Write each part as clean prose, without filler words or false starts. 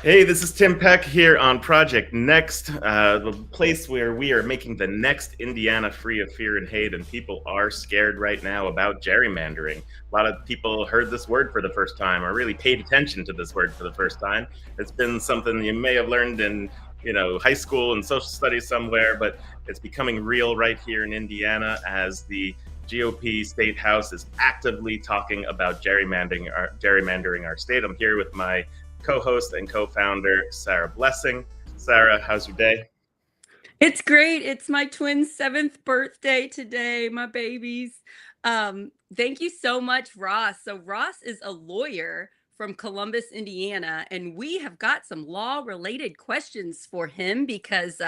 Hey, this is Tim Peck here on Project Next, the place where we are making the next Indiana free of fear and hate, and people are scared right now about gerrymandering. A lot of people heard this word for the first time, or really paid attention to this word for the first time. It's been something you may have learned in, high school and social studies somewhere, but it's becoming real right here in Indiana as the GOP state house is actively talking about gerrymandering our state. I'm here with my co-host and co-founder Sarah Blessing. Sarah, how's your day? It's great. It's my twin's 7th birthday today, my babies. Thank you so much, Ross. So Ross is a lawyer from Columbus, Indiana, and we have got some law-related questions for him because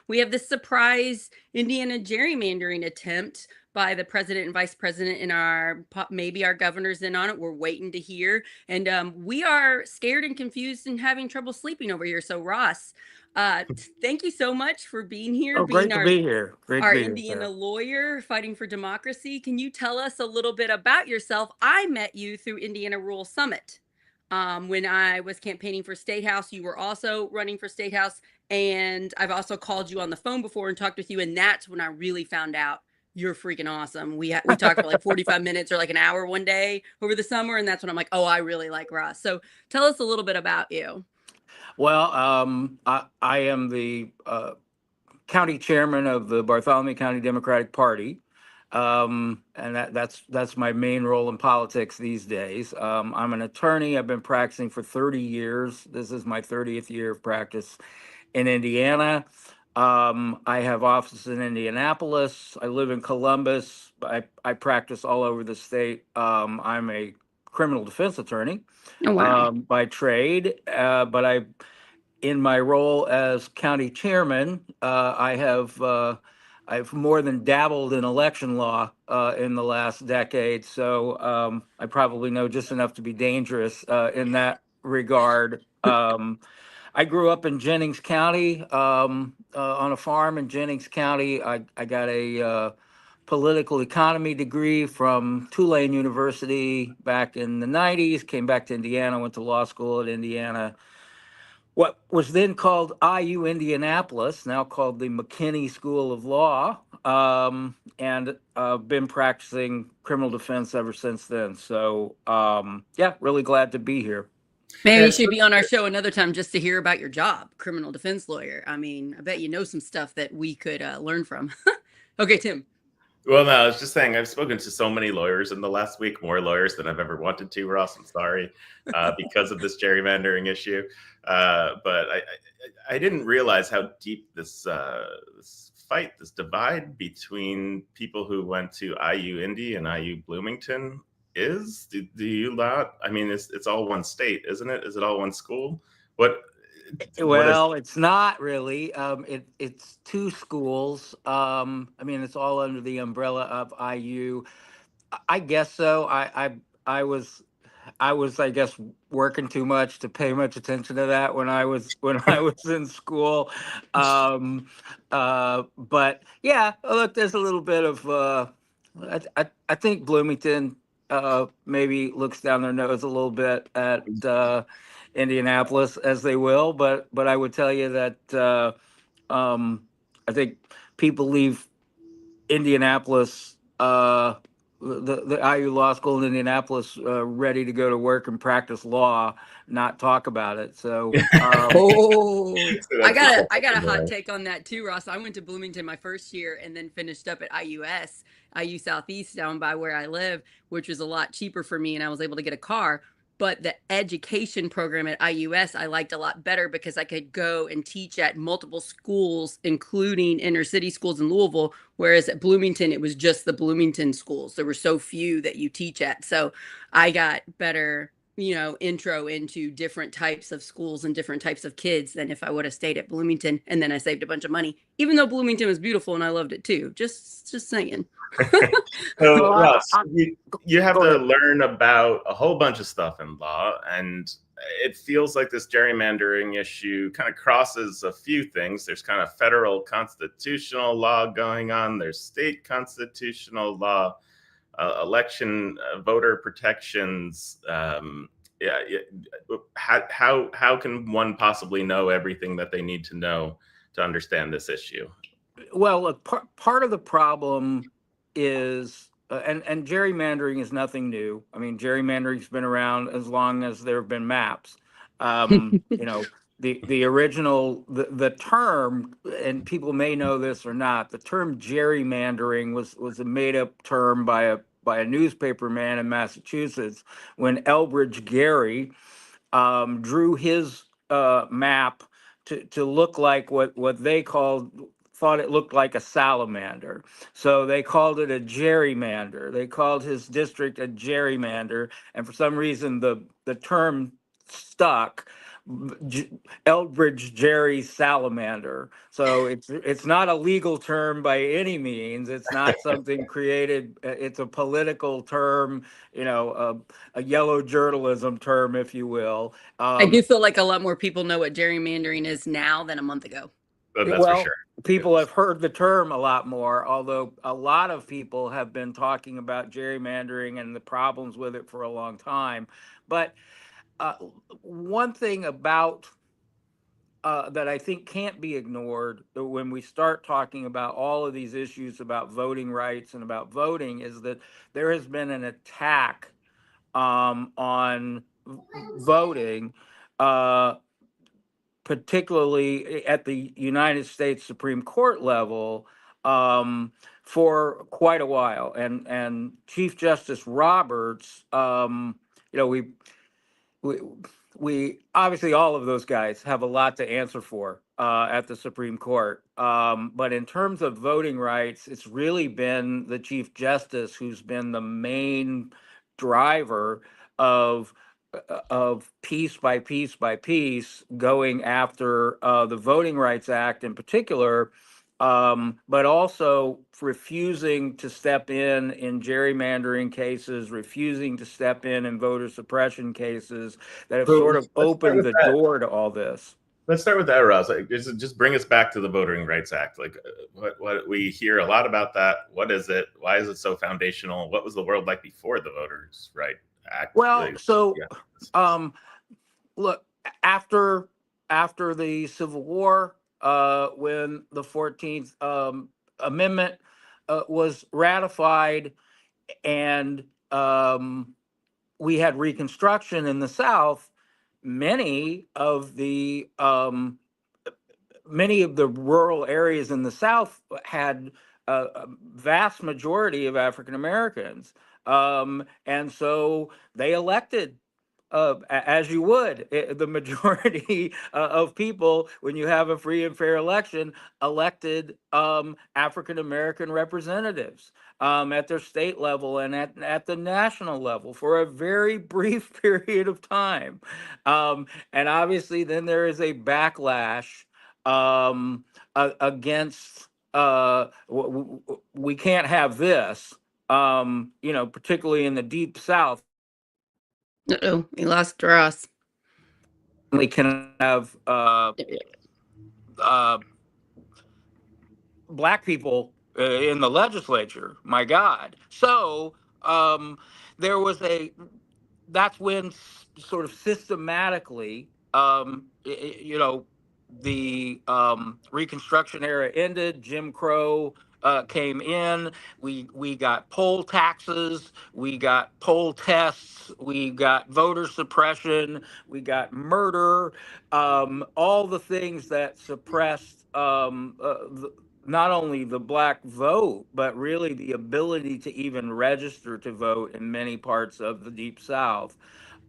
we have this surprise Indiana gerrymandering attempt by the president and vice president, and maybe our governor's in on it. We're waiting to hear, and we are scared and confused and having trouble sleeping over here. So Ross, thank you so much for being here, Oh, being great to our be here. Great to our be here, Indiana Sarah. lawyer fighting for democracy. Can you tell us a little bit about yourself? I met you through Indiana Rural Summit. When I was campaigning for State House, you were also running for State House, and I've also called you on the phone before and talked with you, and that's when I really found out you're freaking awesome. We talked for like 45 minutes or like an hour one day over the summer, and that's when I'm like, oh, I really like Ross. So tell us a little bit about you. Well, I am the county chairman of the Bartholomew County Democratic Party, and that's my main role in politics these days. I'm an attorney. I've been practicing for 30 years. This is my 30th year of practice in Indiana. I have offices in Indianapolis. I live in Columbus. I practice all over the state. I'm a criminal defense attorney Oh, wow. by trade, but in my role as county chairman, I've more than dabbled in election law in the last decade, so I probably know just enough to be dangerous in that regard. I grew up in Jennings County on a farm in Jennings County. I got a political economy degree from Tulane University back in the 90s, came back to Indiana, went to law school at Indiana, what was then called IU Indianapolis, now called the McKinney School of Law, and been practicing criminal defense ever since then. So, yeah, really glad to be here. Maybe you It's should be on our show another time just to hear about your job, criminal defense lawyer. I mean, I bet you know some stuff that we could learn from. Okay, Tim. Well, no, I was just saying I've spoken to so many lawyers in the last week, more lawyers than I've ever wanted to, Ross. I'm sorry, because of this gerrymandering issue. But I didn't realize how deep this fight, this divide between people who went to IU Indy and IU Bloomington is. Do you not? I mean, it's all one state, isn't it? Is it all one school? What what is? Well, it's not really. It's two schools. I mean, it's all under the umbrella of IU. I guess so. I guess working too much to pay much attention to that when I was in school. But yeah, look, there's a little bit of I think Bloomington maybe looks down their nose a little bit at Indianapolis, as they will, but I would tell you that I think people leave Indianapolis, the IU Law School in Indianapolis, ready to go to work and practice law, not talk about it. So, Oh, I That's the got a whole I got a hot thing, take on that too, Ross. I went to Bloomington my first year and then finished up at IU Southeast down by where I live, which was a lot cheaper for me, and I was able to get a car. But the education program at IUS I liked a lot better because I could go and teach at multiple schools, including inner city schools in Louisville. Whereas at Bloomington, it was just the Bloomington schools. There were so few that you teach at. So I got better, intro into different types of schools and different types of kids than if I would have stayed at Bloomington. And then I saved a bunch of money, even though Bloomington was beautiful and I loved it too. Just saying. So, well, Ross, you have go to ahead. learn about a whole bunch of stuff in law, and it feels like this gerrymandering issue kind of crosses a few things. There's kind of federal constitutional law going on, there's state constitutional law, election voter protections. how can one possibly know everything that they need to know to understand this issue? Well, look, part of the problem is, and gerrymandering is nothing new. I mean, gerrymandering's been around as long as there have been maps. You know, the original, the term, and people may know this or not, the term gerrymandering was a made up term by a newspaper man in Massachusetts when Elbridge Gerry drew his map to look like what they thought it looked like a salamander. So they called it a gerrymander. They called his district a gerrymander, and for some reason the term stuck. Elbridge Gerry salamander. So it's not a legal term by any means. It's not something created. It's a political term, you know, a yellow journalism term, if you will. I do feel like a lot more people know what gerrymandering is now than a month ago. That's well, for sure. People have heard the term a lot more, although a lot of people have been talking about gerrymandering and the problems with it for a long time. But one thing about that I think can't be ignored when we start talking about all of these issues about voting rights and about voting is that there has been an attack on voting, particularly at the United States Supreme Court level, for quite a while. And Chief Justice Roberts, you know, we we obviously all of those guys have a lot to answer for at the Supreme Court. But in terms of voting rights, it's really been the Chief Justice who's been the main driver of piece by piece by piece going after the Voting Rights Act in particular, but also refusing to step in gerrymandering cases, refusing to step in voter suppression cases that have So sort of let's start opened with the that. door to all this. Let's start with that, Ross. Like, just bring us back to the Voting Rights Act. Like, what we hear a lot about that. What is it? Why is it so foundational? What was the world like before the Voters' Right Act? Well, Like, so yeah. look, after the Civil War, when the 14th Amendment was ratified, and we had Reconstruction in the South, many of the rural areas in the South had a vast majority of African Americans, and so they elected, as you would, the majority of people, when you have a free and fair election, elected African American representatives at their state level and at the national level for a very brief period of time. And obviously, then there is a backlash against we can't have this, you know, particularly in the Deep South. Uh-oh, we lost Ross. We can have black people in the legislature. My God! So there was that's when sort of systematically, you know, the Reconstruction era ended. Jim Crow came in. We got poll taxes. We got poll tests. We got voter suppression. We got murder. All the things that suppressed not only the black vote, but really the ability to even register to vote in many parts of the Deep South.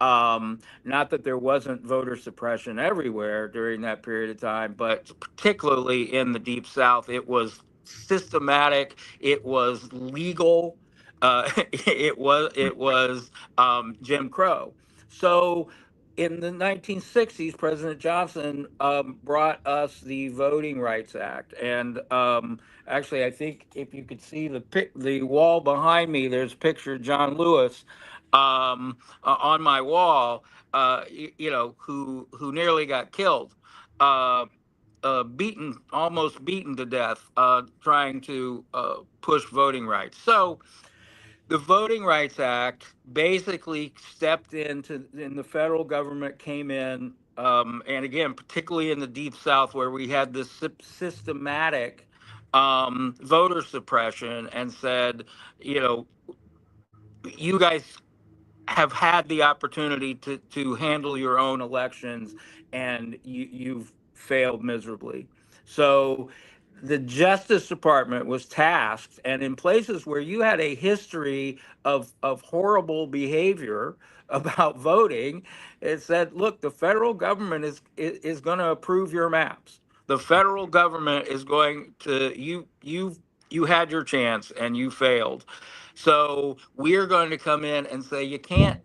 Not that there wasn't voter suppression everywhere during that period of time, but particularly in the Deep South, it was systematic, it was legal, it was Jim Crow. So in the 1960s, President Johnson brought us the Voting Rights Act, and actually, I think if you could see the wall behind me, there's a picture of John Lewis on my wall, you know, who nearly got killed, almost beaten to death, trying to push voting rights. So the Voting Rights Act basically stepped into, and the federal government came in, and again, particularly in the Deep South, where we had this systematic voter suppression, and said, you know, you guys have had the opportunity to handle your own elections, and you've failed miserably. So the Justice Department was tasked, and in places where you had a history of horrible behavior about voting, it said, look, the federal government is going to approve your maps. The federal government is going to, you had your chance and you failed. So we're going to come in and say you can't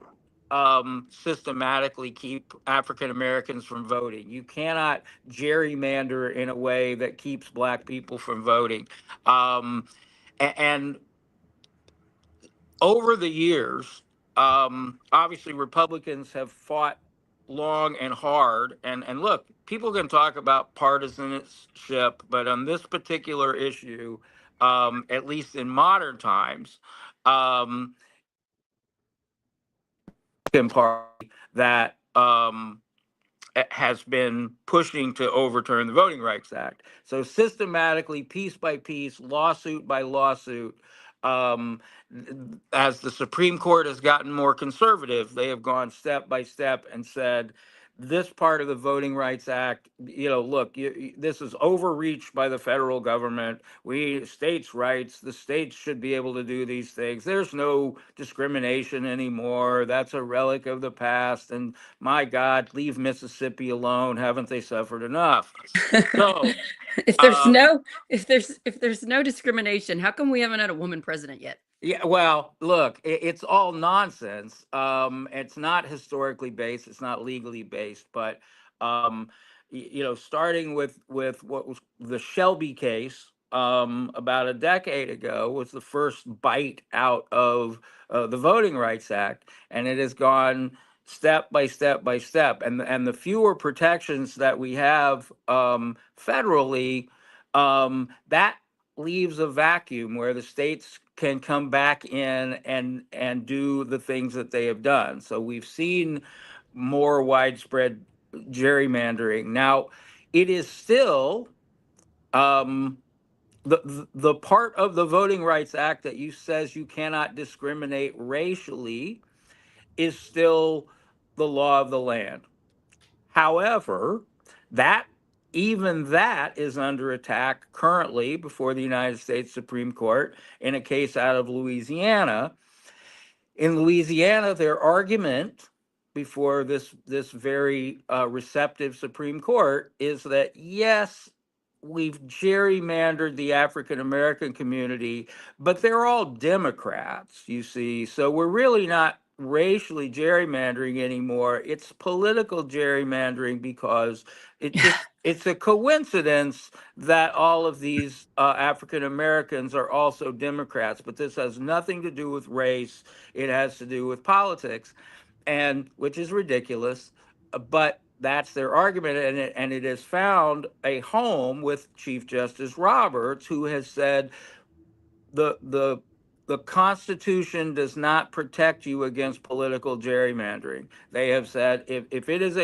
systematically keep African Americans from voting. You cannot gerrymander in a way that keeps Black people from voting. And over the years, obviously Republicans have fought long and hard. And look, people can talk about partisanship, but on this particular issue, at least in modern times, party that has been pushing to overturn the Voting Rights Act. So systematically, piece by piece, lawsuit by lawsuit, as the Supreme Court has gotten more conservative, they have gone step by step and said, this part of the Voting Rights Act, look, this is overreach by the federal government. States' rights, the states should be able to do these things. There's no discrimination anymore. That's a relic of the past. And my God, leave Mississippi alone. Haven't they suffered enough? So if there's no discrimination, how come we haven't had a woman president yet? Yeah, well, look, it's all nonsense. It's not historically based. It's not legally based. But starting with what was the Shelby case about a decade ago, was the first bite out of the Voting Rights Act, and it has gone step by step by step. And the fewer protections that we have federally, that leaves a vacuum where the states can come back in and do the things that they have done. So we've seen more widespread gerrymandering. Now, it is still the part of the Voting Rights Act that says you cannot discriminate racially is still the law of the land. However, even that is under attack currently before the United States Supreme Court in a case out of Louisiana. In Louisiana, their argument before this very receptive Supreme Court is that, yes, we've gerrymandered the African American community, but they're all Democrats, you see. So we're really not racially gerrymandering anymore. It's political gerrymandering, because it's a coincidence that all of these African Americans are also Democrats, but this has nothing to do with race. It has to do with politics, and which is ridiculous, but that's their argument, and it has found a home with Chief Justice Roberts, who has said the Constitution does not protect you against political gerrymandering. They have said if it is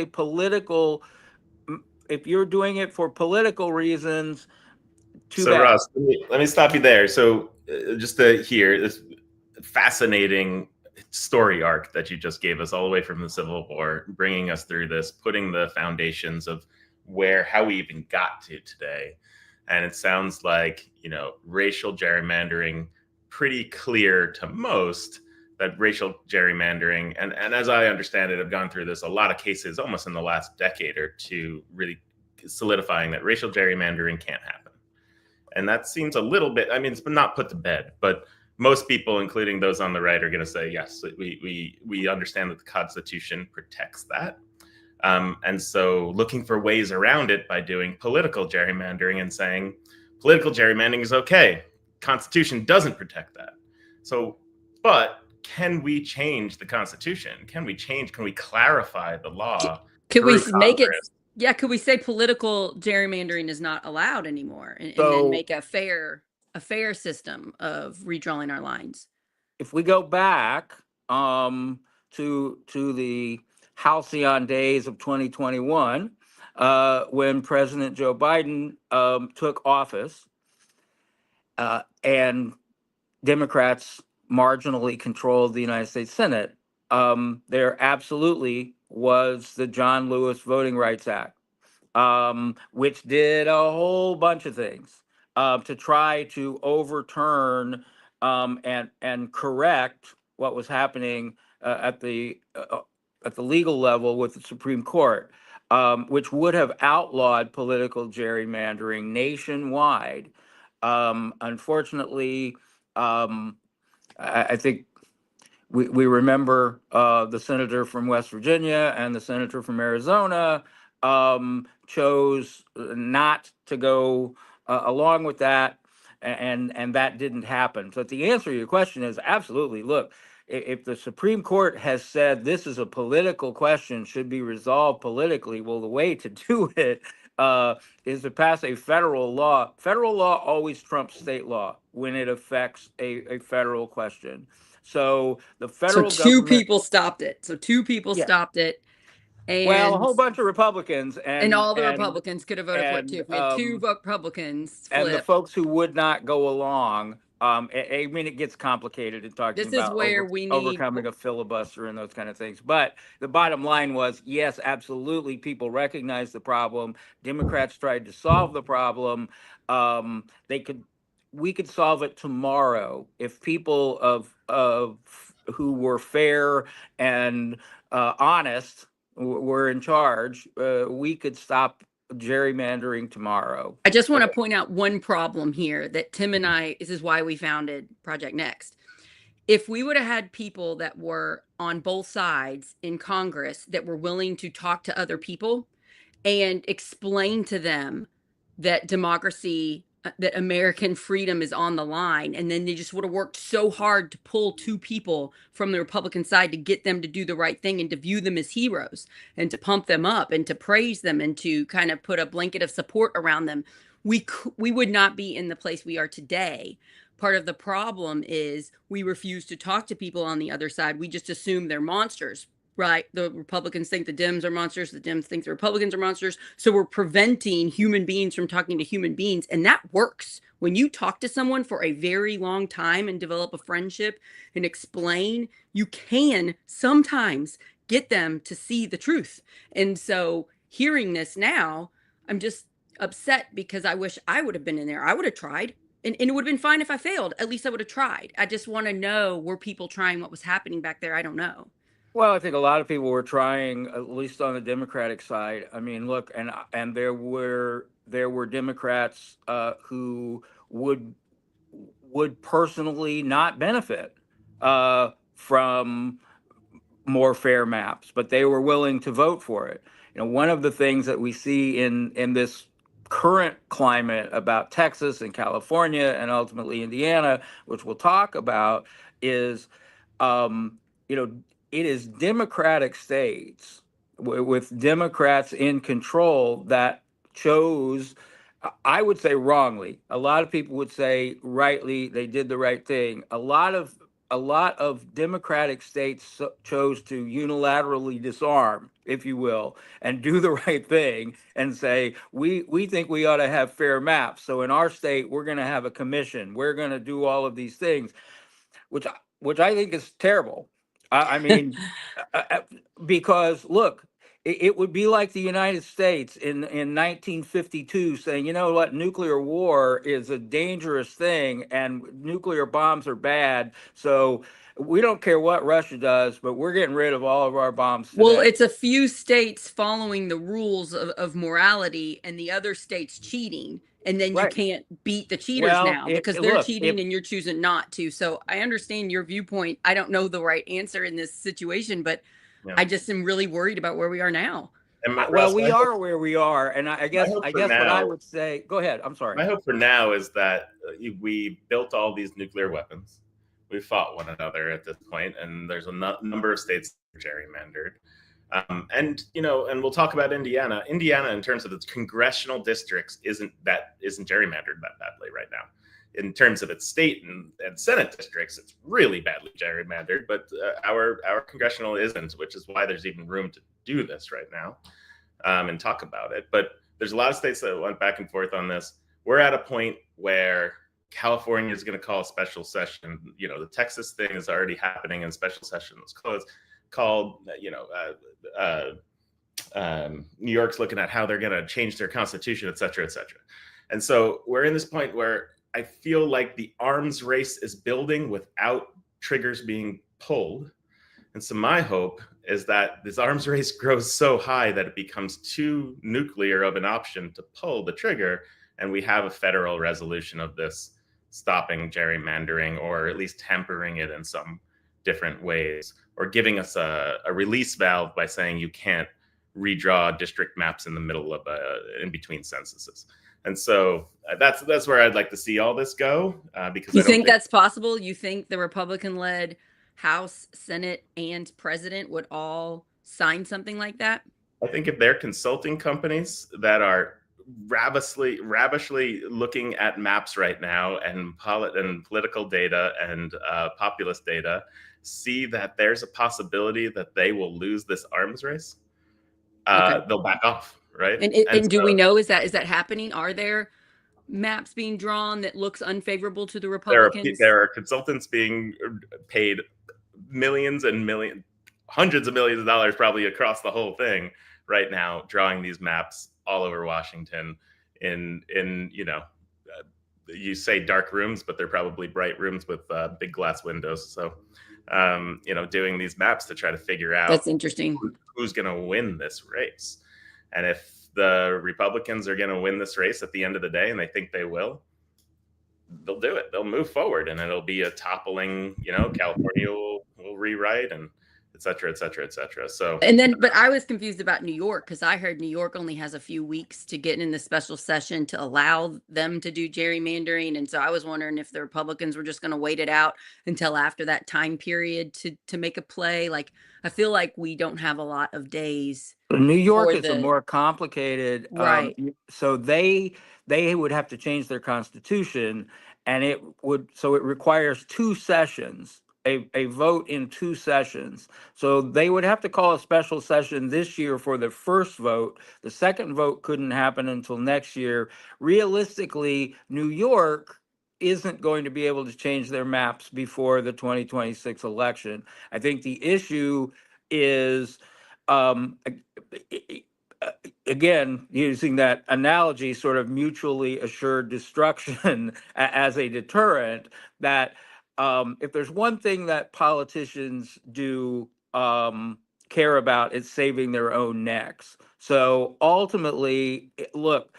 if you're doing it for political reasons, too bad. Ross, let me stop you there. So just to hear this fascinating story arc that you just gave us, all the way from the Civil War, bringing us through this, putting the foundations of how we even got to today. And it sounds like, racial gerrymandering, pretty clear to most that racial gerrymandering, and as I understand it, I've gone through this, a lot of cases almost in the last decade or two, really solidifying that racial gerrymandering can't happen. And that seems a little bit, it's not put to bed, but most people, including those on the right, are going to say, yes, we understand that the Constitution protects that. And so looking for ways around it by doing political gerrymandering and saying political gerrymandering is okay. Constitution doesn't protect that. So, but can we change the Constitution? Can we clarify the law? Can we make it? Yeah. Could we say political gerrymandering is not allowed anymore, and then make a fair system of redrawing our lines? if we go back to the halcyon days of 2021, when President Joe Biden took office, and Democrats marginally controlled the United States Senate, there absolutely was the John Lewis Voting Rights Act, which did a whole bunch of things to try to overturn and correct what was happening at the legal level with the Supreme Court, which would have outlawed political gerrymandering nationwide. Unfortunately, I think we remember the senator from West Virginia and the senator from Arizona chose not to go along with that, and that didn't happen. So the answer to your question is absolutely. Look, if the Supreme Court has said this is a political question, should be resolved politically, well, the way to do it is to pass a federal law. Federal law always trumps state law when it affects a federal question. So the federal two government, people stopped it. So two people yeah, stopped it. And well, a whole bunch of Republicans and all the Republicans could have voted for it too. If we had two Republicans and the flip. folks who would not go along. I mean, it gets complicated in talking This is about where we need overcoming a filibuster and those kind of things. But the bottom line was, yes, absolutely, people recognize the problem. Democrats tried to solve the problem. We could solve it tomorrow if people of who were fair and honest were in charge. We could stop gerrymandering tomorrow. I just want to point out one problem here that Tim and I, this is why we founded Project Next. If we would have had people that were on both sides in Congress that were willing to talk to other people and explain to them that democracy, that American freedom is on the line, and then they just would have worked so hard to pull two people from the Republican side to get them to do the right thing and to view them as heroes and to pump them up and to praise them and to kind of put a blanket of support around them, we would not be in the place we are today. Part of the problem is we refuse to talk to people on the other side. We just assume they're monsters. Right. The Republicans think the Dems are monsters. The Dems think the Republicans are monsters. So we're preventing human beings from talking to human beings. And that works. When you talk to someone for a very long time and develop a friendship and explain, you can sometimes get them to see the truth. And so hearing this now, I'm just upset because I wish I would have been in there. I would have tried. And it would have been fine if I failed. At least I would have tried. I just want to know, were people trying what was happening back there? I don't know. Well, I think a lot of people were trying, at least on the Democratic side. I mean, look, and there were Democrats who would personally not benefit from more fair maps, but they were willing to vote for it. You know, one of the things that we see in this current climate about Texas and California and ultimately Indiana, which we'll talk about, is it is Democratic states with Democrats in control that chose, I would say wrongly. A lot of people would say rightly, they did the right thing. A lot of Democratic states chose to unilaterally disarm, if you will, and do the right thing and say, we think we ought to have fair maps. So in our state, we're going to have a commission. We're going to do all of these things, which I think is terrible. I mean, because look, it would be like the United States in 1952 saying, you know what, nuclear war is a dangerous thing and nuclear bombs are bad. So we don't care what Russia does, but we're getting rid of all of our bombs today. Well, it's a few states following the rules of morality and the other states cheating. And then you can't beat the cheaters now because they're cheating and you're choosing not to. So I understand your viewpoint. I don't know the right answer in this situation, but I just am really worried about where we are now. Well, we are where we are. And I guess what I would say, go ahead. I'm sorry. My hope for now is that we built all these nuclear weapons. We fought one another at this point, and there's a number of states that are gerrymandered. And we'll talk about Indiana. Indiana, in terms of its congressional districts, isn't gerrymandered that badly right now. in terms of its state and Senate districts, it's really badly gerrymandered, but our congressional isn't, which is why there's even room to do this right now and talk about it. But there's a lot of states that went back and forth on this. We're at a point where California is going to call a special session. You know, the Texas thing is already happening and special session was called, New York's looking at how they're going to change their constitution, et cetera, et cetera. And so we're in this point where I feel like the arms race is building without triggers being pulled. And so my hope is that this arms race grows so high that it becomes too nuclear of an option to pull the trigger, and we have a federal resolution of this stopping gerrymandering, or at least tempering it in some different ways, or giving us a release valve by saying you can't redraw district maps in the middle of in between censuses. And so that's where I'd like to see all this go. Because you think that's possible? You think the Republican-led House, Senate, and President would all sign something like that? I think if they're consulting companies that are ravishly looking at maps right now and political data and populist data, see that there's a possibility that they will lose this arms race, they'll back off. Right. And do we know, is that happening? Are there maps being drawn that looks unfavorable to the Republicans? There are consultants being paid millions and millions, hundreds of millions of dollars probably across the whole thing right now, drawing these maps all over Washington in you say dark rooms, but they're probably bright rooms with big glass windows. So, doing these maps to try to figure out that's interesting who's going to win this race. And if the Republicans are going to win this race at the end of the day, and they think they will, they'll do it. They'll move forward, and it'll be a toppling, California will rewrite, and et cetera, et cetera, et cetera. So, but I was confused about New York, because I heard New York only has a few weeks to get in the special session to allow them to do gerrymandering. And so I was wondering if the Republicans were just going to wait it out until after that time period to make a play. Like, I feel like we don't have a lot of days. New York is a more complicated, right? So they would have to change their constitution, and it requires two sessions. A vote in two sessions. So they would have to call a special session this year for the first vote. The second vote couldn't happen until next year. Realistically, New York isn't going to be able to change their maps before the 2026 election. I think the issue is, again, using that analogy, sort of mutually assured destruction as a deterrent, that if there's one thing that politicians do care about, it's saving their own necks. So ultimately, look,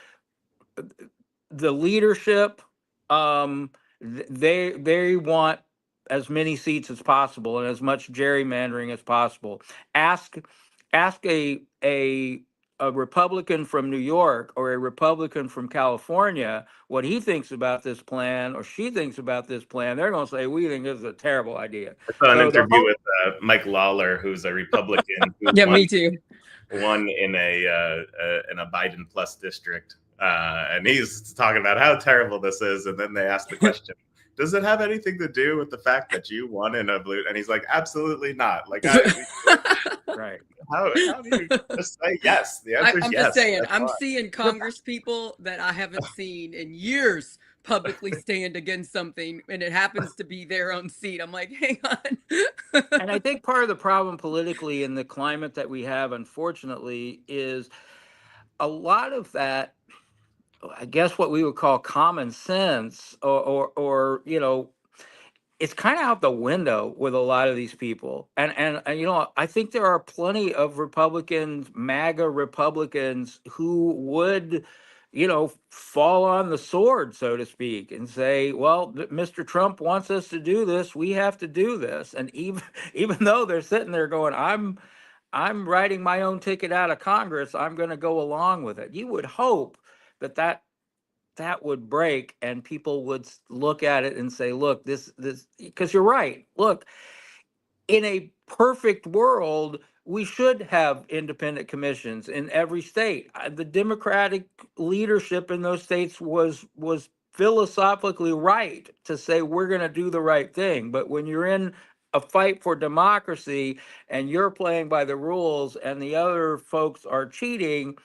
the leadership, they want as many seats as possible and as much gerrymandering as possible. Ask a Republican from New York or a Republican from California what he thinks about this plan or she thinks about this plan. They're going to say, we think this is a terrible idea. I saw an interview with Mike Lawler, who's a Republican. Yeah, me too. Won in a Biden plus district. And he's talking about how terrible this is. And then they asked the question, does it have anything to do with the fact that you won in a blue? And he's like, absolutely not. Like, right. How do you just say yes? The answer is yes. I'm just saying, I'm seeing Congress people that I haven't seen in years publicly stand against something, and it happens to be their own seat. I'm like, hang on. And I think part of the problem politically in the climate that we have, unfortunately, is a lot of that, I guess what we would call common sense or it's kind of out the window with a lot of these people. And I think there are plenty of Republicans, MAGA Republicans, who would, fall on the sword, so to speak, and say, well, Mr. Trump wants us to do this. We have to do this. And even though they're sitting there going, I'm writing my own ticket out of Congress, I'm going to go along with it. You would hope that would break and people would look at it and say, look, this, because you're right. Look, in a perfect world, we should have independent commissions in every state. The Democratic leadership in those states was philosophically right to say we're going to do the right thing. But when you're in a fight for democracy and you're playing by the rules and the other folks are cheating,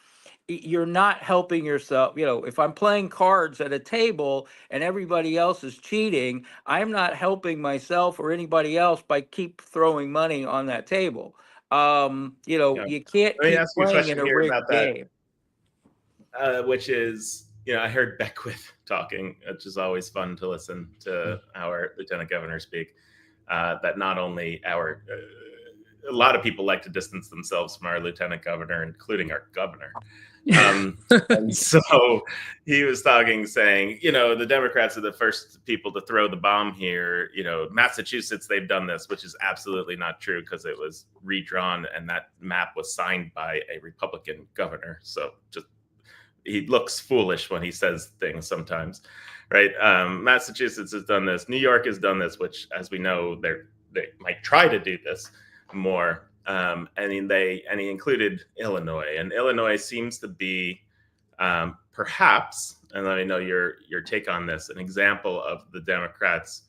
you're not helping yourself. If I'm playing cards at a table and everybody else is cheating, I'm not helping myself or anybody else by keep throwing money on that table. Yeah. You can't Let me keep ask you a playing in question a here about rigged that, game. which is, I heard Beckwith talking, which is always fun to listen to our lieutenant governor speak. That not only a lot of people like to distance themselves from our lieutenant governor, including our governor. And so he was talking, saying, the Democrats are the first people to throw the bomb here. Massachusetts, they've done this, which is absolutely not true because it was redrawn and that map was signed by a Republican governor. So just he looks foolish when he says things sometimes, right? Massachusetts has done this. New York has done this, which, as we know, they might try to do this more. And he included Illinois, and Illinois seems to be perhaps, and let me know your take on this, an example of the Democrats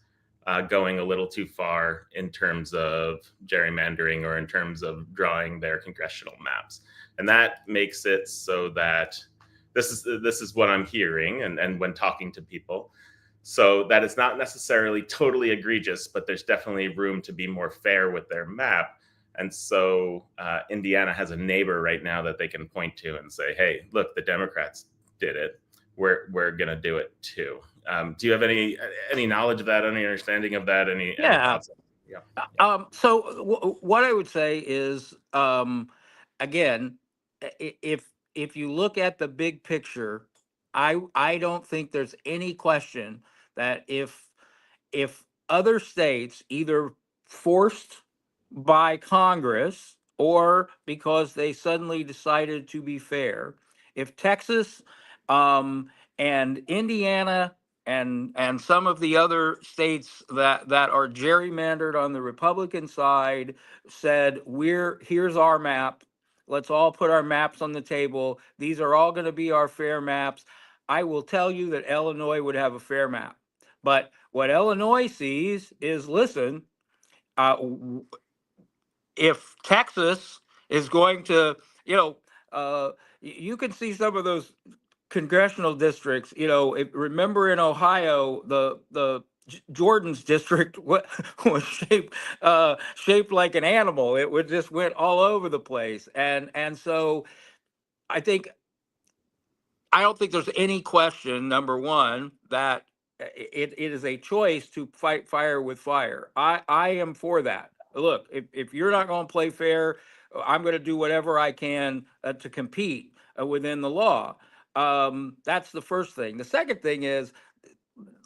going a little too far in terms of gerrymandering or in terms of drawing their congressional maps, and that makes it so that this is what I'm hearing, and when talking to people. So that it's not necessarily totally egregious, but there's definitely room to be more fair with their map. And so Indiana has a neighbor right now that they can point to and say, hey, look, the Democrats did it. We're going to do it too. Do you have any knowledge of that, any understanding of that? Any thoughts? Yeah. So what I would say is, again, if you look at the big picture, I don't think there's any question that if other states, either forced by Congress or because they suddenly decided to be fair, if Texas and Indiana and some of the other states that are gerrymandered on the Republican side said, here's our map, let's all put our maps on the table, these are all going to be our fair maps, I will tell you that Illinois would have a fair map. But what Illinois sees is, listen, if Texas is going to, you can see some of those congressional districts. Remember in Ohio, the Jordan's district was shaped like an animal. It would just went all over the place, and so I don't think there's any question, number one, that it is a choice to fight fire with fire. I am for that. Look, if you're not going to play fair, I'm going to do whatever I can to compete within the law. That's the first thing. The second thing is,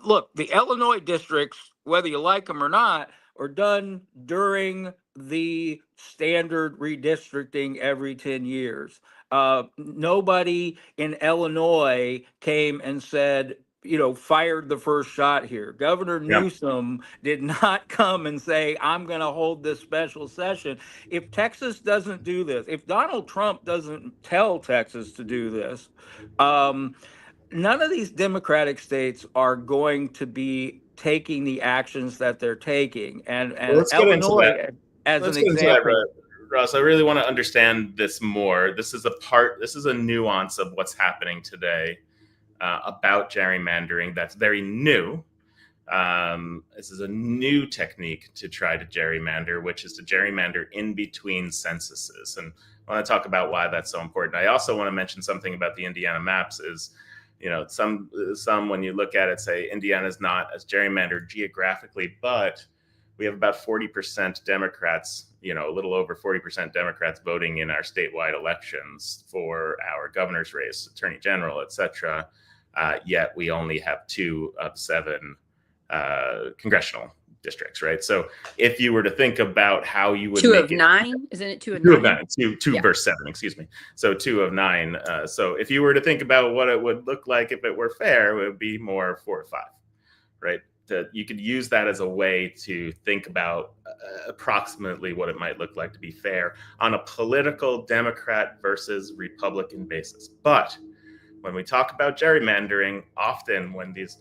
look, the Illinois districts, whether you like them or not, are done during the standard redistricting every 10 years. Nobody in Illinois came and said, fired the first shot here. Governor Newsom did not come and say, I'm going to hold this special session. If Texas doesn't do this, if Donald Trump doesn't tell Texas to do this, none of these Democratic states are going to be taking the actions that they're taking. And let's Illinois, get into that. as an example. Ross, I really want to understand this more. This is a nuance of what's happening today about gerrymandering that's very new. This is a new technique to try to gerrymander, which is to gerrymander in between censuses. And I want to talk about why that's so important. I also want to mention something about the Indiana maps is, some when you look at it, say Indiana's not as gerrymandered geographically, but we have about 40% Democrats, a little over 40% Democrats voting in our statewide elections for our governor's race, attorney general, et cetera. Yet we only have 2 of 7 congressional districts, right? So if you were to think about how you would 2 of 9, isn't it 2 of 9? 2 of 9, 2 verse 7, excuse me. So 2 of 9. So if you were to think about what it would look like if it were fair, it would be more 4 or 5, right? You could use that as a way to think about approximately what it might look like to be fair on a political Democrat versus Republican basis. But when we talk about gerrymandering, often when these,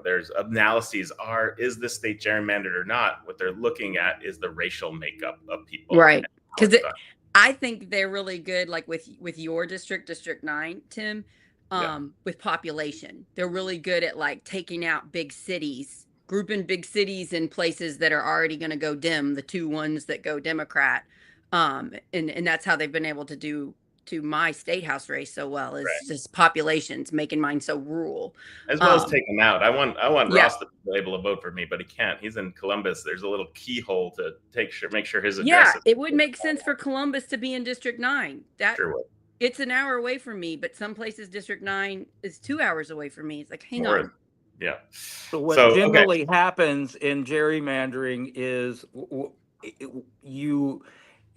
there's analyses is this state gerrymandered or not? What they're looking at is the racial makeup of people. Right. and how Because it's done. I think they're really good, like with your district, District 9, Tim, Yeah. with population. They're really good at like taking out big cities, grouping big cities in places that are already going to go Dem, the two ones that go Democrat. And that's how they've been able to do to my state house race so well, is Right. just populations, making mine so rural. As well as take him out. I want yeah. Ross to be able to vote for me, but he can't. He's in Columbus. There's a little keyhole to make sure his Yeah, address. it would make sense for Columbus to be in District 9. That Sure would. It's an hour away from me, but some places District 9 is 2 hours away from me. It's like, hang Or- on. Yeah. So what okay. generally happens in gerrymandering is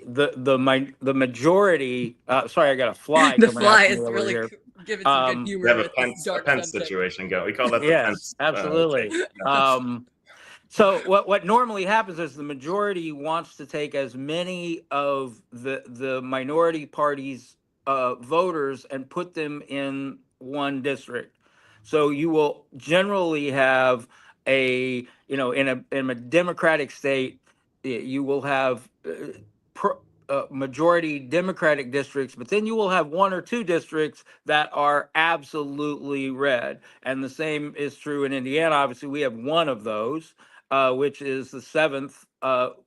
the majority. Sorry, I got a fly. The coming fly after me is over really here. giving some good We humor have a with this dark Pence subject. situation going. We call that the Yes, Pence. absolutely. So what normally happens is the majority wants to take as many of the minority parties' voters and put them in one district. So you will generally have in a Democratic state, you will have majority Democratic districts, but then you will have one or two districts that are absolutely red. And the same is true in Indiana. Obviously, we have one of those, which is the 7th,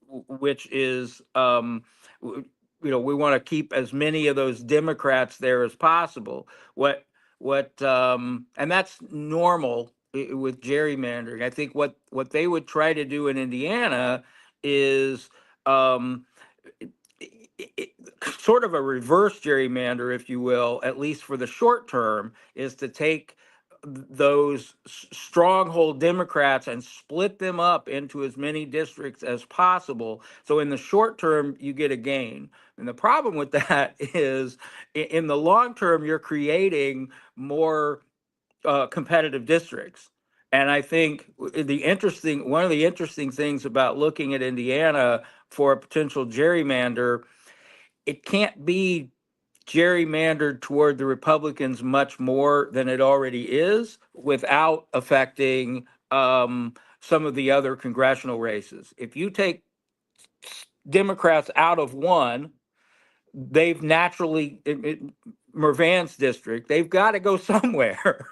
which is, we want to keep as many of those Democrats there as possible. And that's normal with gerrymandering. I think what they would try to do in Indiana is sort of a reverse gerrymander, if you will, at least for the short term, is to take those stronghold Democrats and split them up into as many districts as possible. So in the short term, you get a gain. And the problem with that is in the long term, you're creating more competitive districts. And I think one of the interesting things about looking at Indiana for a potential gerrymander, it can't be gerrymandered toward the Republicans much more than it already is without affecting some of the other congressional races. If you take Democrats out of one, they've naturally, Mervan's district, they've got to go somewhere.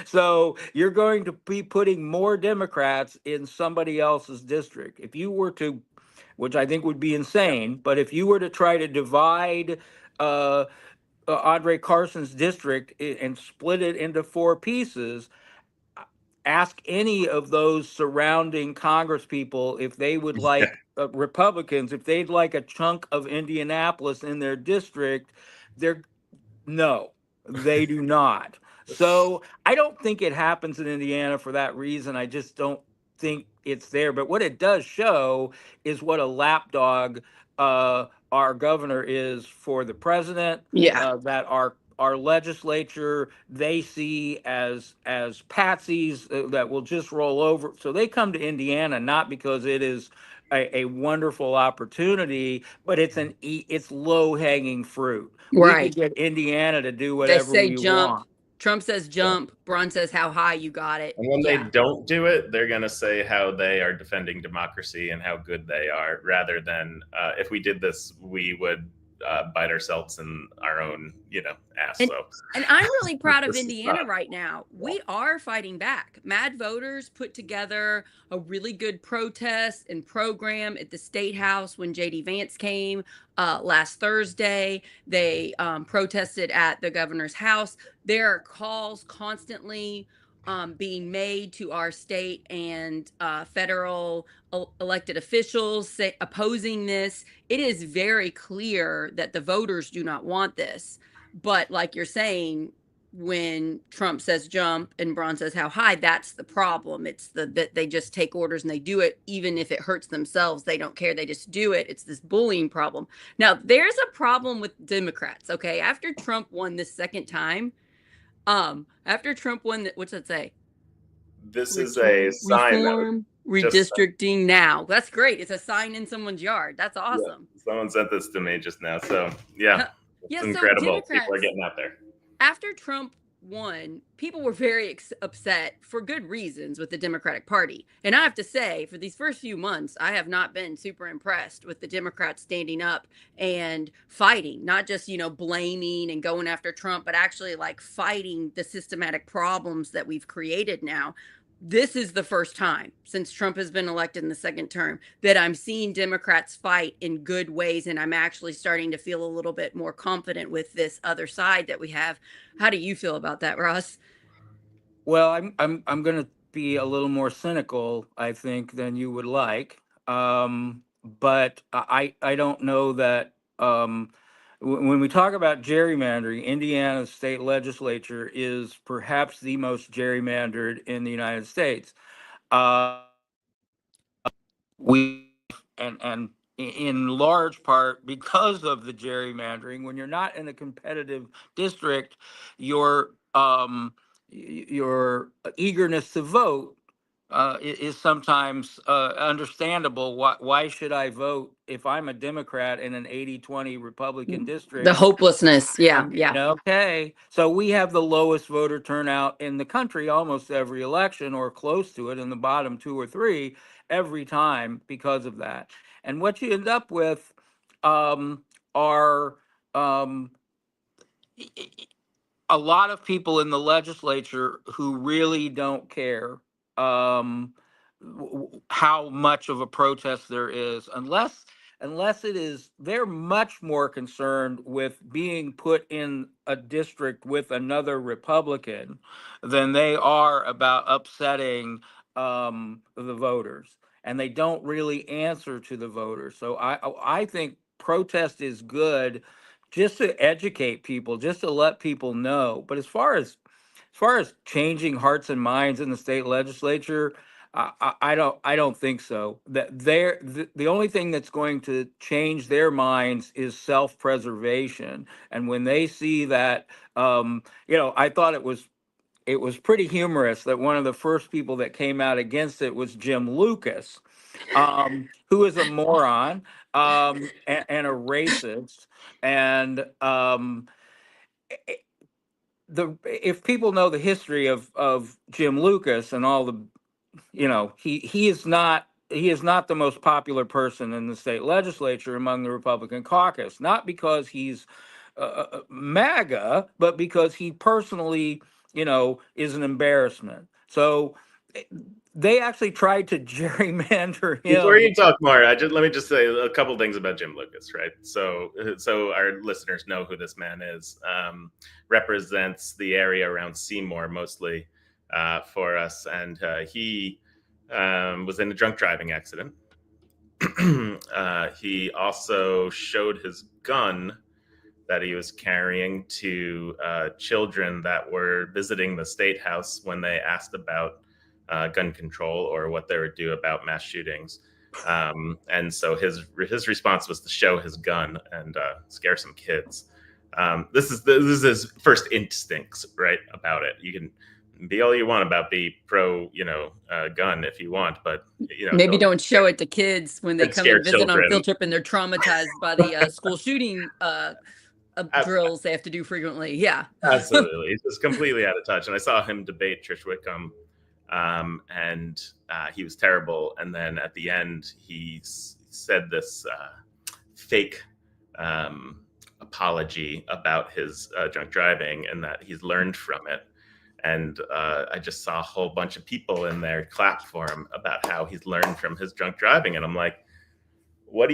So you're going to be putting more Democrats in somebody else's district. If you were to, which I think would be insane, but if you were to try to divide Andre Carson's district and split it into 4 pieces, ask any of those surrounding Congress people if they would like Republicans, if they'd like a chunk of Indianapolis in their district. No, they do not. So I don't think it happens in Indiana for that reason. I just don't think it's there. But what it does show is what a lapdog our governor is for the president. Yeah. That our legislature they see as patsies that will just roll over. So they come to Indiana not because it is a wonderful opportunity, but it's low hanging fruit. Right. We could get Indiana to do They whatever say we jump. want. Trump says jump. Braun says how high you got it. And when Yeah. they don't do it, they're going to say how they are defending democracy and how good they are, rather than if we did this, we would bite ourselves in our own, ass. And I'm really proud of This is Indiana not- right now. We are fighting back. Mad Voters put together a really good protest and program at the State House when JD Vance came last Thursday. They protested at the governor's house. There are calls constantly being made to our state and federal elected officials opposing this. It is very clear that the voters do not want this. But like you're saying, when Trump says jump and Braun says how high, that's the problem. It's that they just take orders and they do it, even if it hurts themselves. They don't care. They just do it. It's this bullying problem. Now, there's a problem with Democrats. Okay, after Trump won this second time, after Trump won, what's that say? This is a sign that Reform, redistricting now. That's great. It's a sign in someone's yard. That's awesome. someone sent this to me just now. So yeah, Yeah, it's so incredible. Democrats- People are getting out there. After Trump one, people were very upset for good reasons with the Democratic Party. And I have to say, for these first few months, I have not been super impressed with the Democrats standing up and fighting, not just, blaming and going after Trump, but actually like fighting the systematic problems that we've created now. This is the first time since Trump has been elected in the second term that I'm seeing Democrats fight in good ways. And I'm actually starting to feel a little bit more confident with this other side that we have. How do you feel about that, Ross? Well, I'm going to be a little more cynical, I think, than you would like. But I don't know that when we talk about gerrymandering, Indiana's state legislature is perhaps the most gerrymandered in the United States. We and in large part because of the gerrymandering, when you're not in a competitive district, your eagerness to vote is sometimes understandable. Why should I vote if I'm a Democrat in an 80-20 Republican The district? hopelessness. Yeah. Yeah. Okay, so we have the lowest voter turnout in the country almost every election, or close to it, in the bottom 2 or 3 every time because of that. And what you end up with are a lot of people in the legislature who really don't care how much of a protest there is, unless it is, they're much more concerned with being put in a district with another Republican than they are about upsetting the voters. And they don't really answer to the voters. So I think protest is good just to educate people, just to let people know. But as far as changing hearts and minds in the state legislature, I don't think so. That the only thing that's going to change their minds is self-preservation. And when they see that, I thought it was pretty humorous that one of the first people that came out against it was Jim Lucas, who is a moron and a racist. And if people know the history of Jim Lucas and all the, he is not the most popular person in the state legislature among the Republican caucus, not because he's MAGA, but because he personally, is an embarrassment. So they actually tried to gerrymander him. Before you talk more, let me just say a couple things about Jim Lucas, right? So our listeners know who this man is. Represents the area around Seymour mostly for us, and he was in a drunk driving accident. He also showed his gun that he was carrying to children that were visiting the State House when they asked about gun control or what they would do about mass shootings. And so his response was to show his gun and scare some kids. This is his first instincts, right, about it. You can be all you want about be pro, gun if you want, but maybe don't show it to kids when they come and visit children on field trip and they're traumatized by the school shooting drills they have to do frequently. Yeah, absolutely. He's just completely out of touch. And I saw him debate Trish Whitcomb. And he was terrible. And then at the end, he said this fake apology about his drunk driving and that he's learned from it. And I just saw a whole bunch of people in there clap for him about how he's learned from his drunk driving. And I'm like, what?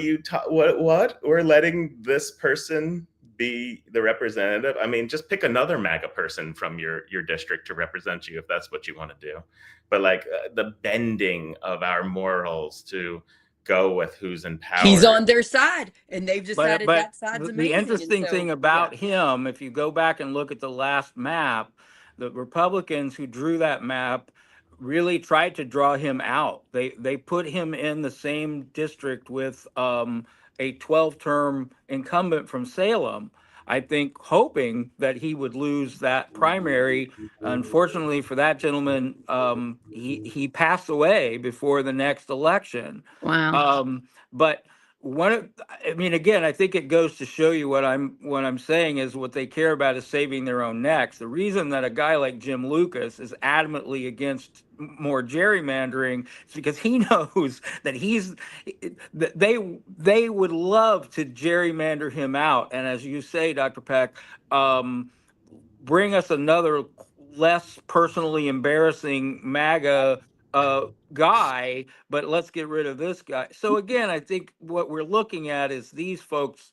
We're letting this person be the representative? I mean, just pick another MAGA person from your district to represent you if that's what you want to do. But like the bending of our morals to go with who's in power. He's on their side, and they've decided that side's amazing. The interesting thing about him, if you go back and look at the last map, the Republicans who drew that map really tried to draw him out. They put him in the same district with a 12-term incumbent from Salem, I think, hoping that he would lose that primary. Unfortunately for that gentleman, he passed away before the next election. Wow. But again, I think it goes to show you what I'm saying is what they care about is saving their own necks. The reason that a guy like Jim Lucas is adamantly against more gerrymandering is because he knows that they would love to gerrymander him out. And as you say, Dr. Peck, bring us another less personally embarrassing MAGA guy, but let's get rid of this guy. So again, I think what we're looking at is these folks,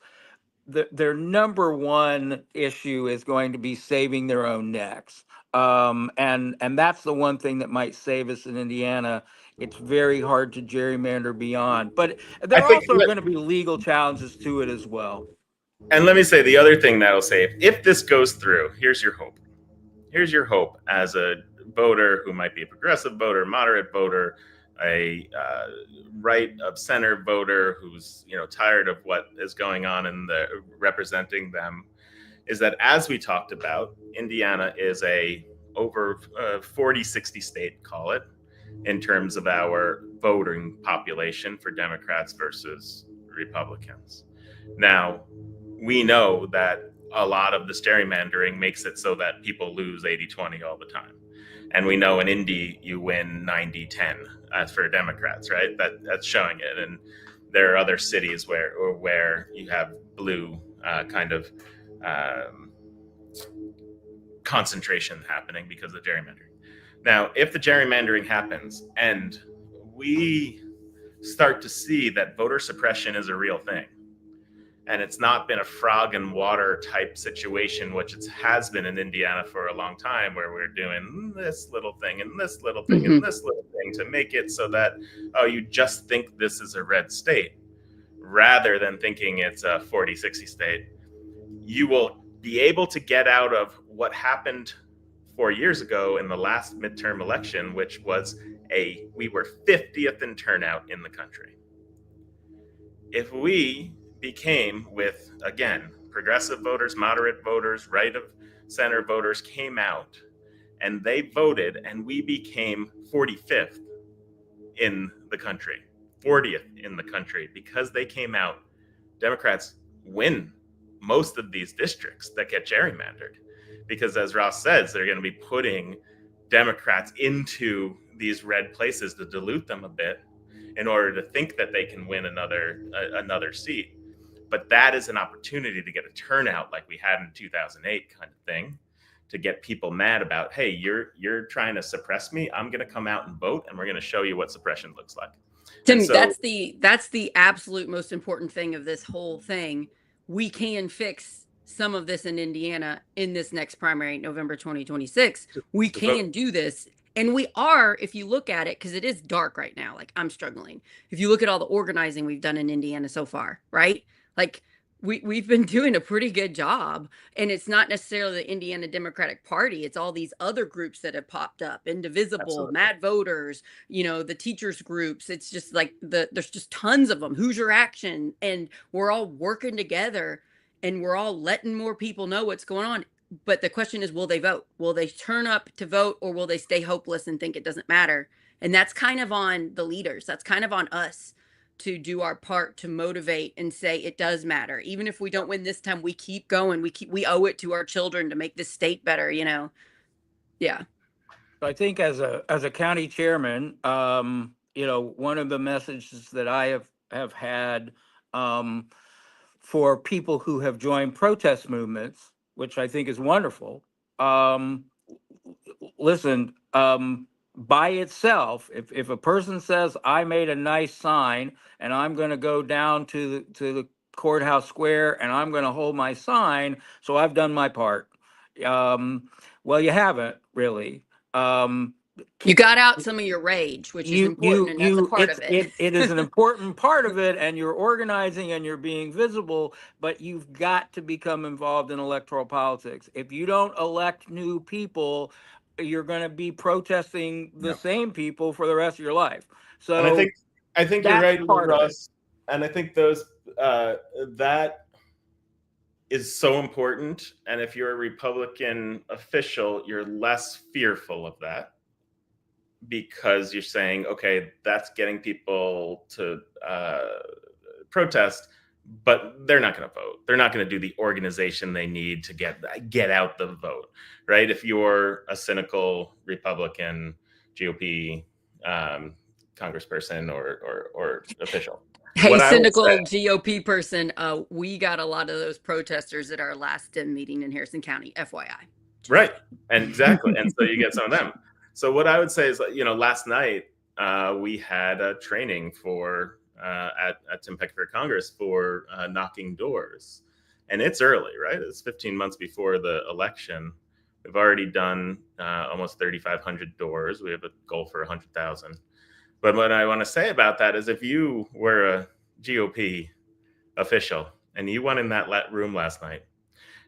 their number one issue is going to be saving their own necks. And that's the one thing that might save us in Indiana. It's very hard to gerrymander beyond, but I there are think, also going to be legal challenges to it as well. and let me say the other thing that'll save, if this goes through, here's your hope. Here's your hope as a voter who might be a progressive voter, moderate voter, a right of center voter who's tired of what is going on in the representing them, is that as we talked about, Indiana is a over 40-60 state, call it, in terms of our voting population for Democrats versus Republicans. Now, we know that a lot of this gerrymandering makes it so that people lose 80-20 all the time. And we know in Indy, you win 90-10 as for Democrats, right? That's showing it. And there are other cities where you have blue kind of concentration happening because of gerrymandering. Now, if the gerrymandering happens and we start to see that voter suppression is a real thing, and it's not been a frog in water type situation, which it has been in Indiana for a long time, where we're doing this little thing and this little thing and this little thing to make it so that, oh, you just think this is a red state, rather than thinking it's a 40-60 state, you will be able to get out of what happened 4 years ago in the last midterm election, which was we were 50th in turnout in the country. If we became with, again, progressive voters, moderate voters, right of center voters came out and they voted and we became 45th in the country, 40th in the country, because they came out, Democrats win most of these districts that get gerrymandered. Because as Ross says, they're going to be putting Democrats into these red places to dilute them a bit in order to think that they can win another seat. But that is an opportunity to get a turnout like we had in 2008 kind of thing, to get people mad about, hey, you're trying to suppress me. I'm going to come out and vote, and we're going to show you what suppression looks like. Tim, so, that's the absolute most important thing of this whole thing. We can fix some of this in Indiana in this next primary, November 2026. We can do this. And we are, if you look at it, because it is dark right now, like I'm struggling. If you look at all the organizing we've done in Indiana so far, right? Like we've been doing a pretty good job, and it's not necessarily the Indiana Democratic Party. It's all these other groups that have popped up, Indivisible, Absolutely. Mad Voters, the teachers groups. It's just like there's just tons of them. Hoosier Action. And we're all working together and we're all letting more people know what's going on. But the question is, will they vote? Will they turn up to vote, or will they stay hopeless and think it doesn't matter? And that's kind of on the leaders. That's kind of on us to do our part to motivate and say it does matter. Even if we don't win this time, we keep going. We owe it to our children to make this state better, Yeah. I think as a county chairman, one of the messages that I have had for people who have joined protest movements, which I think is wonderful. Listen, by itself, if a person says, I made a nice sign and I'm going to go down to the courthouse square and I'm going to hold my sign, so I've done my part. Well, you haven't really. You got out some of your rage, which is important, and that's a part of it. It is an important part of it, and you're organizing and you're being visible, but you've got to become involved in electoral politics. If you don't elect new people, you're going to be protesting the same people for the rest of your life. So and I think you're right, Ross. And I think that is so important. And if you're a Republican official, you're less fearful of that, because you're saying, okay, that's getting people to protest, but they're not going to vote. They're not going to do the organization they need to get out the vote, right? If you're a cynical Republican GOP congressperson or official. Hey, What I would cynical say- GOP person, we got a lot of those protesters at our last DEM meeting in Harrison County, FYI. Right, and exactly, and so you get some of them. So what I would say is, last night we had a training for at Timpeck Fair Congress for knocking doors, and it's early, right? It's 15 months before the election. We've already done almost 3,500 doors. We have a goal for 100,000. But what I want to say about that is, if you were a GOP official and you went in that room last night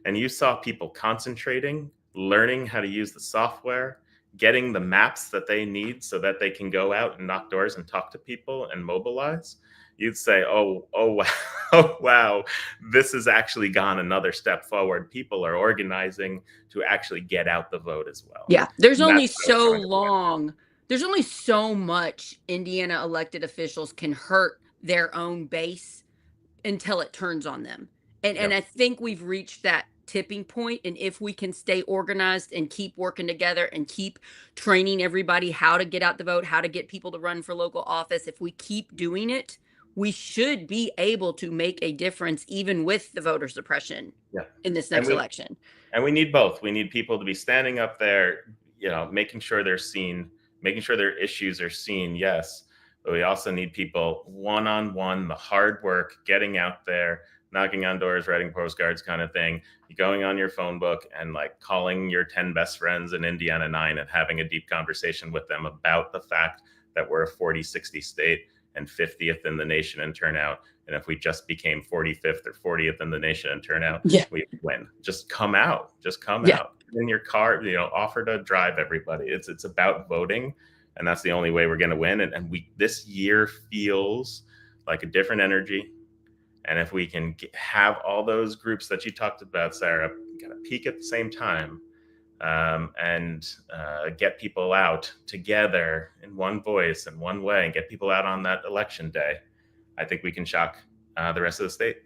and you saw people concentrating, learning how to use the software, getting the maps that they need so that they can go out and knock doors and talk to people and mobilize, you'd say, oh wow, oh wow, this has actually gone another step forward. People are organizing to actually get out the vote as well. Yeah, there's And only that's what I'm so trying to do. long, there's only so much Indiana elected officials can hurt their own base until it turns on them. And I think we've reached that tipping point, and if we can stay organized and keep working together and keep training everybody how to get out the vote, how to get people to run for local office, if we keep doing it, we should be able to make a difference even with the voter suppression in this next election. And we need both. We need people to be standing up there, making sure they're seen, making sure their issues are seen, yes, but we also need people one-on-one, the hard work, getting out there, knocking on doors, writing postcards kind of thing, going on your phone book and calling your 10 best friends in Indiana 9 and having a deep conversation with them about the fact that we're a 40-60 state and 50th in the nation in turnout. And if we just became 45th or 40th in the nation in turnout, we win. Just come out. Just come out in your car, offer to drive everybody. It's about voting. And that's the only way we're going to win. And this year feels like a different energy. And if we can have all those groups that you talked about, Sarah, kind of peak at the same time and get people out together in one voice and one way and get people out on that election day, I think we can shock the rest of the state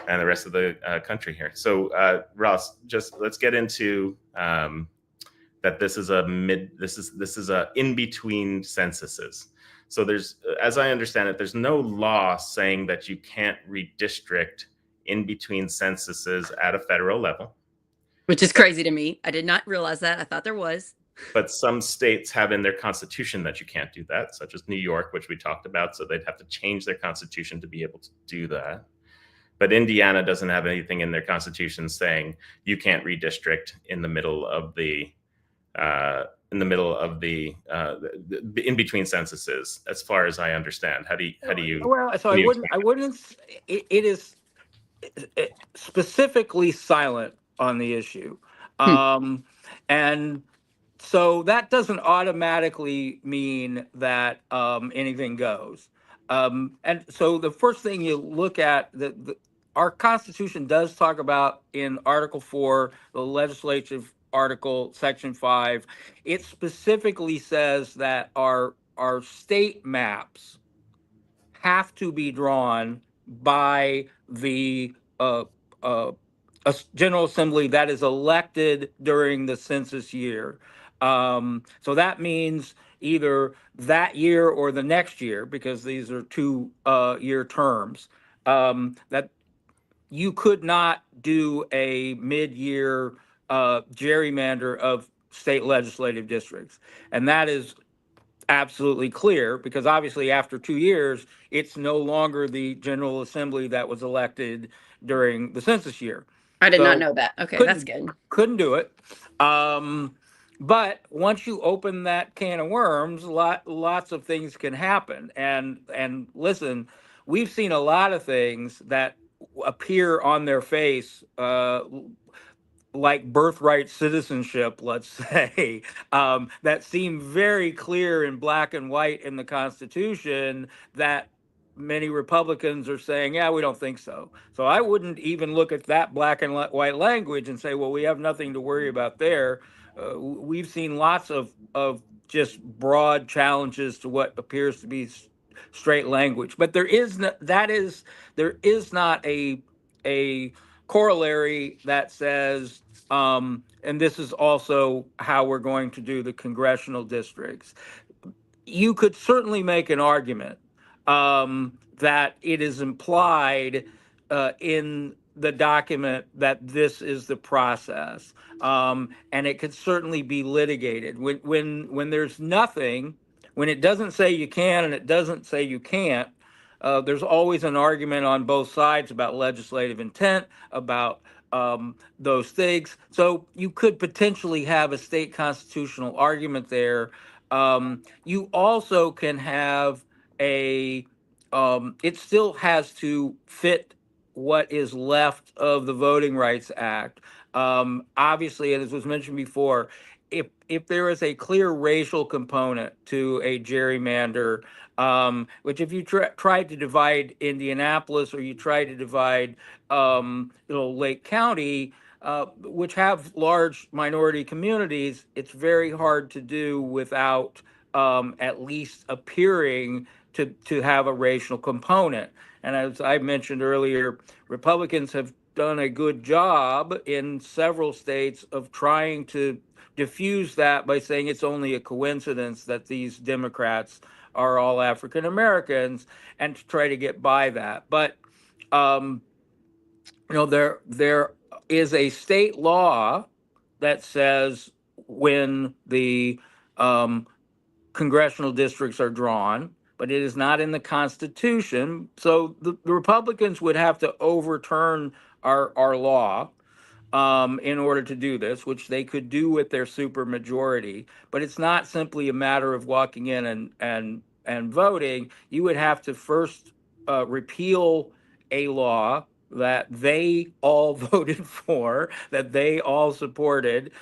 and the rest of the country here. So Ross, just let's get into that. This is a in between censuses. So there's, as I understand it, there's no law saying that you can't redistrict in between censuses at a federal level. Which is crazy to me. I did not realize that. I thought there was. But some states have in their constitution that you can't do that, such as New York, which we talked about. So they'd have to change their constitution to be able to do that. But Indiana doesn't have anything in their constitution saying you can't redistrict in the middle of the in between censuses, as far as I understand. How do you? Well, so I wouldn't. It is specifically silent on the issue, and so that doesn't automatically mean that anything goes. And so the first thing you look at, our Constitution does talk about in Article 4, the legislative article, Section 5, it specifically says that our state maps have to be drawn by the General Assembly that is elected during the census year. So that means either that year or the next year, because these are 2-year terms, that you could not do a mid-year gerrymander of state legislative districts. And that is absolutely clear, because obviously after 2 years, it's no longer the General Assembly that was elected during the census year. I did not know that. Okay, that's good. Couldn't do it. But once you open that can of worms, lots of things can happen. And listen, we've seen a lot of things that appear on their face, like birthright citizenship, let's say, that seem very clear in black and white in the Constitution, that many Republicans are saying, yeah, we don't think so. So I wouldn't even look at that black and white language and say, well, we have nothing to worry about there. We've seen lots of just broad challenges to what appears to be straight language. But there is not a corollary that says, and this is also how we're going to do the congressional districts. You could certainly make an argument that it is implied in the document that this is the process, and it could certainly be litigated. When there's nothing, when it doesn't say you can and it doesn't say you can't, there's always an argument on both sides about legislative intent, about those things. So you could potentially have a state constitutional argument there. You also can have it still has to fit what is left of the Voting Rights Act. Obviously, and as was mentioned before, if there is a clear racial component to a gerrymander, which if you try to divide Indianapolis or you try to divide Lake County, which have large minority communities, it's very hard to do without at least appearing to have a racial component. And as I mentioned earlier, Republicans have done a good job in several states of trying to diffuse that by saying it's only a coincidence that these Democrats are all African Americans, and to try to get by that. But there is a state law that says when the congressional districts are drawn, but it is not in the Constitution. So the Republicans would have to overturn our law in order to do this, which they could do with their supermajority. But it's not simply a matter of walking in and voting. You would have to first repeal a law that they all voted for, that they all supported,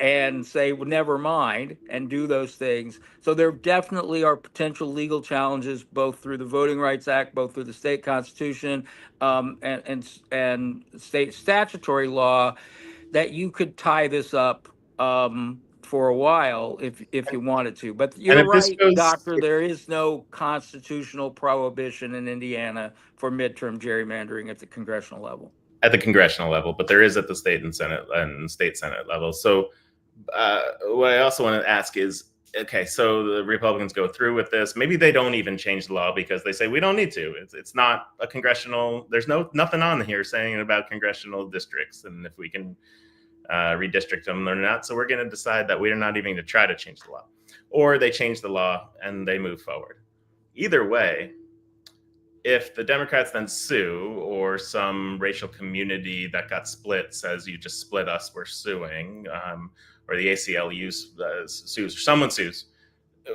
and say, well, never mind, and do those things. So there definitely are potential legal challenges, both through the Voting Rights Act, both through the state constitution, and state statutory law, that you could tie this up for a while if you wanted to. But you're right, Doctor, there is no constitutional prohibition in Indiana for midterm gerrymandering at the congressional level. At the congressional level, but there is at the state and state senate level. So what I also want to ask is, okay, so the Republicans go through with this. Maybe they don't even change the law because they say we don't need to. It's not a congressional. There's nothing on here saying about congressional districts and if we can redistrict them or not. So we're going to decide that we're not even going to try to change the law, or they change the law and they move forward. Either way, if the Democrats then sue, or some racial community that got split says you just split us, we're suing, or the ACLU sues, or someone sues,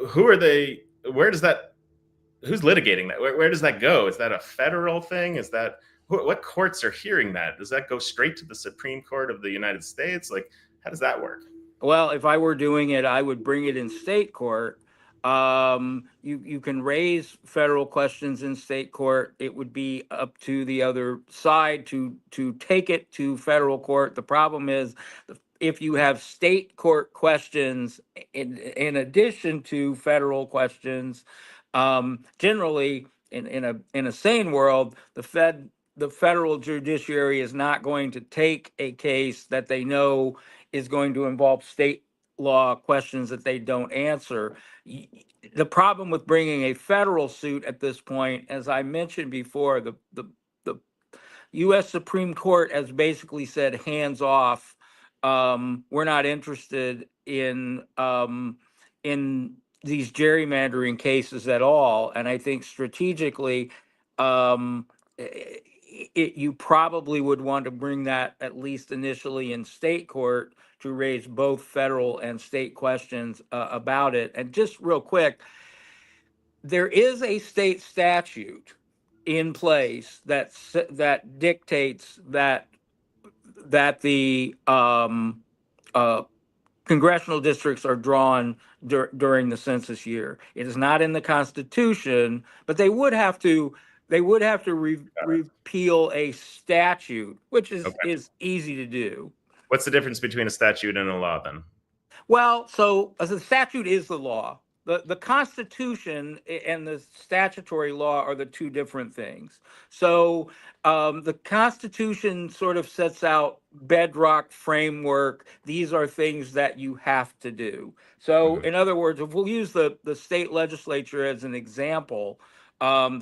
who are they? Who's litigating that? Where does that go? Is that a federal thing? Is that what courts are hearing that? Does that go straight to the Supreme Court of the United States? Like, how does that work? Well, if I were doing it, I would bring it in state court. You can raise federal questions in state court. It would be up to the other side to take it to federal court. The problem is, if you have state court questions in addition to federal questions, generally in a sane world, the federal judiciary is not going to take a case that they know is going to involve state law questions that they don't answer. The problem with bringing a federal suit at this point, as I mentioned before, the U.S. Supreme Court has basically said hands off. We're not interested in these gerrymandering cases at all. And I think strategically, you probably would want to bring that at least initially in state court to raise both federal and state questions about it. And just real quick, there is a state statute in place that dictates that the congressional districts are drawn during the census year. It is not in the Constitution, but they would have to repeal a statute, which is easy to do. What's the difference between a statute and a law then? Well, so the statute is the law. the Constitution and the statutory law are the two different things. So the Constitution sort of sets out bedrock framework. These are things that you have to do. So, Mhm. in other words, if we'll use the state legislature as an example, our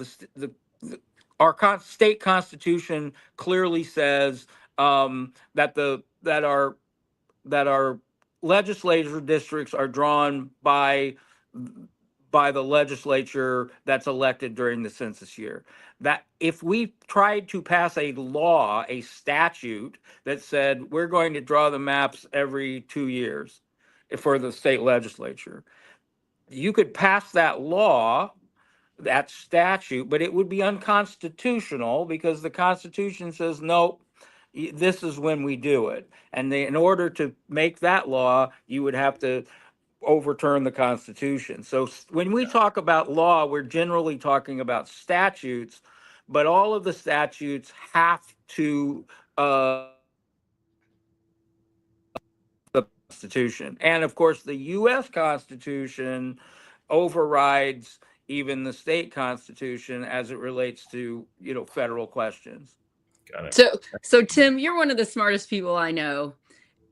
state constitution clearly says that our legislature districts are drawn by the legislature that's elected during the census year. That if we tried to pass a law, a statute that said we're going to draw the maps every 2 years for the state legislature, you could pass that law, that statute, but it would be unconstitutional because the Constitution says, nope, this is when we do it. And in order to make that law, you would have to overturn the Constitution. So when we talk about law, we're generally talking about statutes, but all of the statutes have to the Constitution. And of course, the U.S. Constitution overrides even the state constitution as it relates to, federal questions. Got it. So Tim, you're one of the smartest people I know.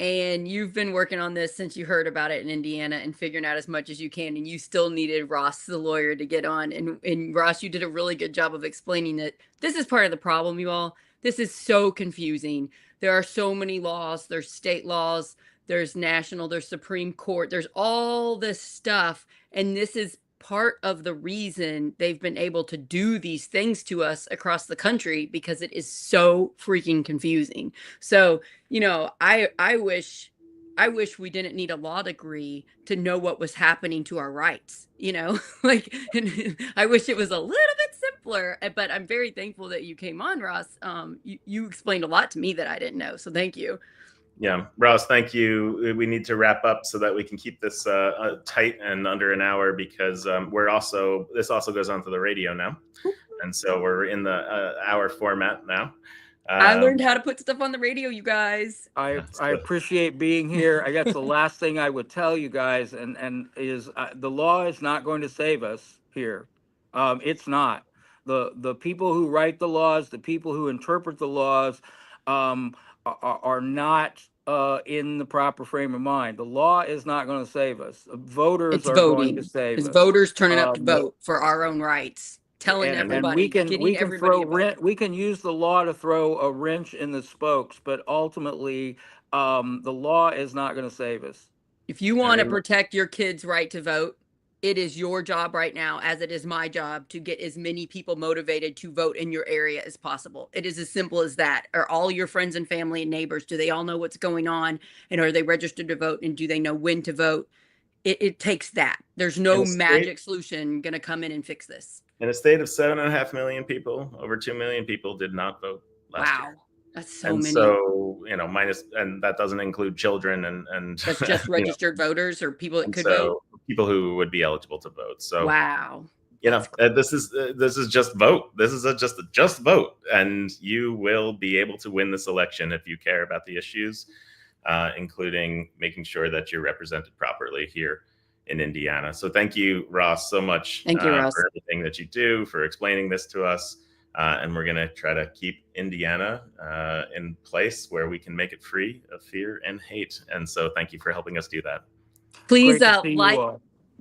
And you've been working on this since you heard about it in Indiana and figuring out as much as you can. And you still needed Ross, the lawyer, to get on. And Ross, you did a really good job of explaining that this is part of the problem, you all. This is so confusing. There are so many laws. There's state laws. There's national. There's Supreme Court. There's all this stuff. And this is part of the reason they've been able to do these things to us across the country, because it is so freaking confusing. So, I wish we didn't need a law degree to know what was happening to our rights, like, and I wish it was a little bit simpler, but I'm very thankful that you came on, Ross. You explained a lot to me that I didn't know. So thank you. Yeah, Ross, thank you. We need to wrap up so that we can keep this tight and under an hour, because this also goes on to the radio now, and so we're in the hour format now. I learned how to put stuff on the radio, you guys. I appreciate being here. I guess the last thing I would tell you guys and is the law is not going to save us here. It's not. The people who write the laws, the people who interpret the laws, are not in the proper frame of mind. The law is not going to save us. Voters are going to save us. It's voters turning up to vote for our own rights, telling everybody. And we can use the law to throw a wrench in the spokes, but ultimately, the law is not going to save us. If you want to protect your kids' right to vote, it is your job right now, as it is my job, to get as many people motivated to vote in your area as possible. It is as simple as that. Are all your friends and family and neighbors, do they all know what's going on? And are they registered to vote? And do they know when to vote? It takes that. There's no magic solution going to come in and fix this. In a state of 7.5 million people, over 2 million people did not vote last year. That's so many. So, and that doesn't include children and that's just registered voters or people that could vote. People who would be eligible to vote. So wow. This is just vote. This is just vote, and you will be able to win this election if you care about the issues, including making sure that you're represented properly here in Indiana. So thank you, Ross, so much. Thank you, Ross, for everything that you do, for explaining this to us. And we're going to try to keep Indiana in place where we can make it free of fear and hate. And so thank you for helping us do that. Please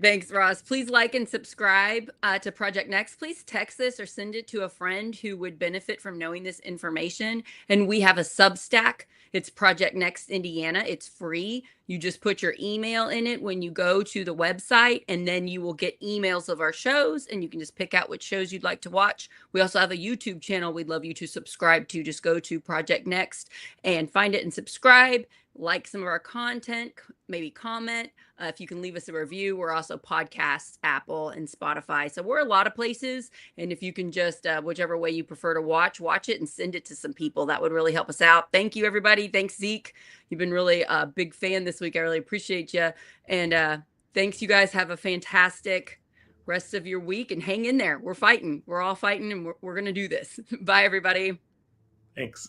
thanks, Ross. Please like and subscribe to Project Next. Please text this or send it to a friend who would benefit from knowing this information. And we have a Substack. It's Project Next Indiana. It's free. You just put your email in it when you go to the website, and then you will get emails of our shows, and you can just pick out which shows you'd like to watch. We also have a YouTube channel we'd love you to subscribe to. Just go to Project Next and find it and subscribe. Like some of our content, maybe comment. If you can leave us a review. We're also podcasts, Apple, and Spotify. So we're a lot of places. And if you can just, whichever way you prefer to watch it and send it to some people. That would really help us out. Thank you, everybody. Thanks, Zeke. You've been really a big fan this week. I really appreciate you. And thanks, you guys. Have a fantastic rest of your week and hang in there. We're fighting. We're all fighting, and we're going to do this. Bye, everybody. Thanks.